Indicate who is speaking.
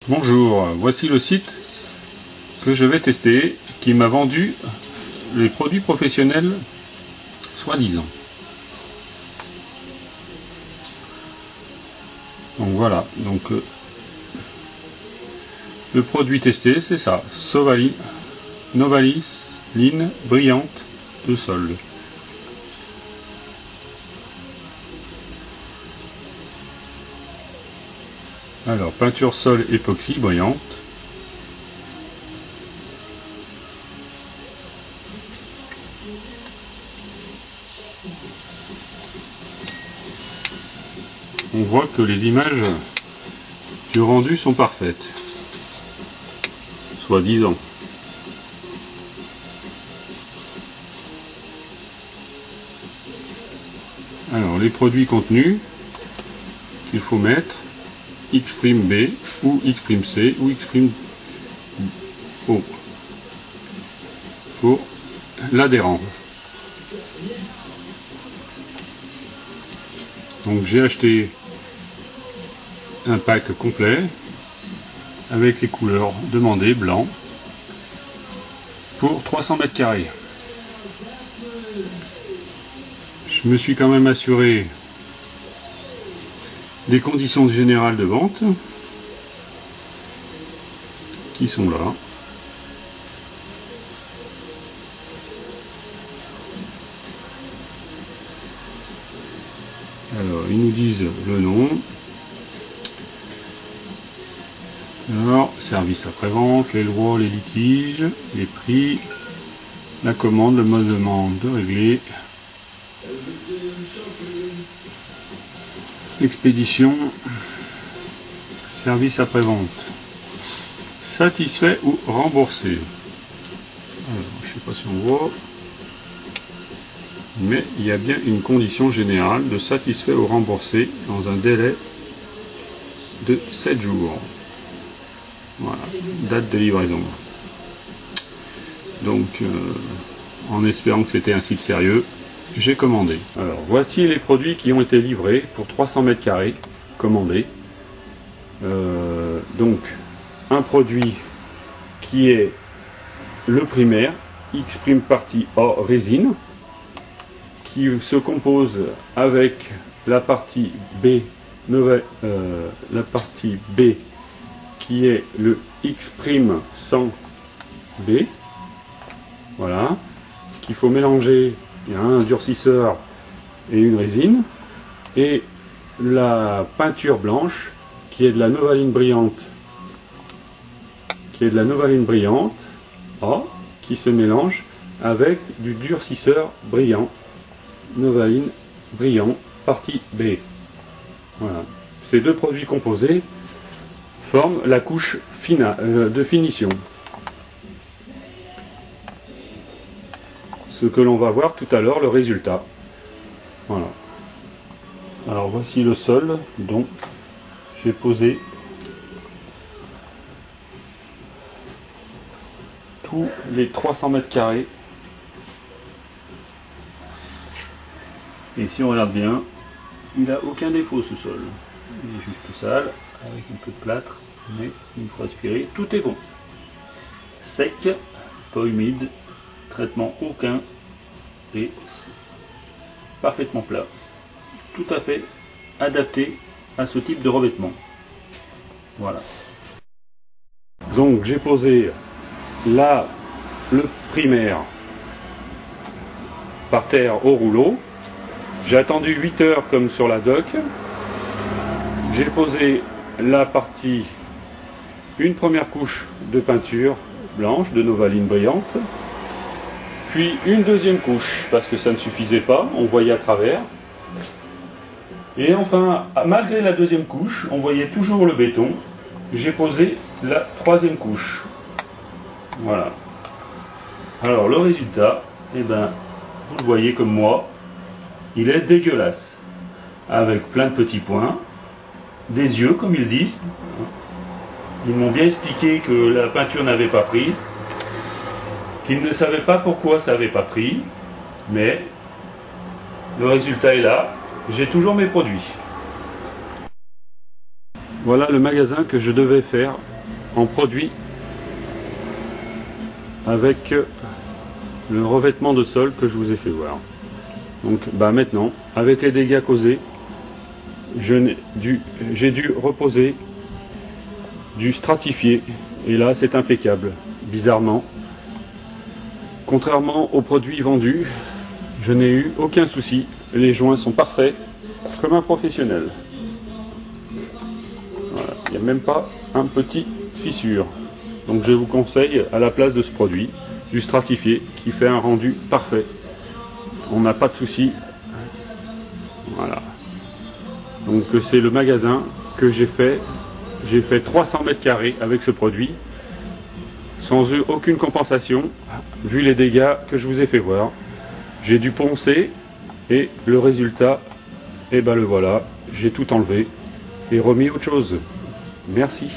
Speaker 1: Bonjour, voici le site que je vais tester, qui m'a vendu les produits professionnels soi-disant. Donc voilà, le produit testé c'est ça, Novalis Line brillante de sol. Alors, peinture sol époxy brillante. On voit que les images du rendu sont parfaites. Soi-disant. Alors, les produits contenus qu'il faut mettre: X''B ou X''C ou X''O pour l'adhérent. Donc j'ai acheté un pack complet avec les couleurs demandées, blanc, pour 300 mètres carrés. Je me suis quand même assuré des conditions générales de vente qui sont là. Alors, ils nous disent le nom. Alors, service après-vente, les lois, les litiges, les prix, la commande, le mode de demande de régler, expédition, service après-vente, satisfait ou remboursé. Alors, je ne sais pas si on voit, mais il y a bien une condition générale de satisfait ou remboursé dans un délai de 7 jours. Voilà, date de livraison. Donc, en espérant que c'était un site sérieux, j'ai commandé. Alors, voici les produits qui ont été livrés pour 300 mètres carrés, commandés. Donc, un produit qui est le primaire, X' partie A résine, qui se compose avec la partie B, qui est le X'100B, voilà, qu'il faut mélanger. Il y a un durcisseur et une résine, et la peinture blanche qui est de la Novaline brillante, A, qui se mélange avec du durcisseur brillant, Novaline brillant partie B. Voilà. Ces deux produits composés forment la couche finale de finition. Ce que l'on va voir tout à l'heure, le résultat. Voilà. Alors voici le sol dont j'ai posé tous les 300 mètres carrés. Et si on regarde bien, il n'a aucun défaut ce sol. Il est juste sale, avec un peu de plâtre, mais une fois aspiré, tout est bon. Sec, pas humide, traitement aucun, et parfaitement plat. Tout à fait adapté à ce type de revêtement. Voilà. Donc j'ai posé là le primaire par terre au rouleau. J'ai attendu 8 heures comme sur la doc. J'ai posé la partie, une première couche de peinture blanche de Novaline brillante, puis une deuxième couche parce que ça ne suffisait pas, on voyait à travers. Et enfin, malgré la deuxième couche, on voyait toujours le béton. J'ai posé la troisième couche. Voilà. Alors le résultat, eh ben, vous le voyez comme moi, il est dégueulasse, avec plein de petits points, des yeux comme ils disent. Ils m'ont bien expliqué que la peinture n'avait pas pris, qu'ils ne savaient pas pourquoi ça n'avait pas pris, mais le résultat est là, j'ai toujours mes produits. Voilà le magasin que je devais faire en produit avec le revêtement de sol que je vous ai fait voir. Donc maintenant, avec les dégâts causés, j'ai dû reposer du stratifié, et là c'est impeccable, bizarrement. Contrairement aux produits vendus, je n'ai eu aucun souci, les joints sont parfaits, comme un professionnel. Voilà. Il n'y a même pas un petit fissure. Donc je vous conseille, à la place de ce produit, du stratifié qui fait un rendu parfait. On n'a pas de souci. Voilà. Donc c'est le magasin que j'ai fait. J'ai fait 300 mètres carrés avec ce produit, sans aucune compensation, vu les dégâts que je vous ai fait voir. J'ai dû poncer et le résultat, et ben le voilà, j'ai tout enlevé et remis autre chose. Merci.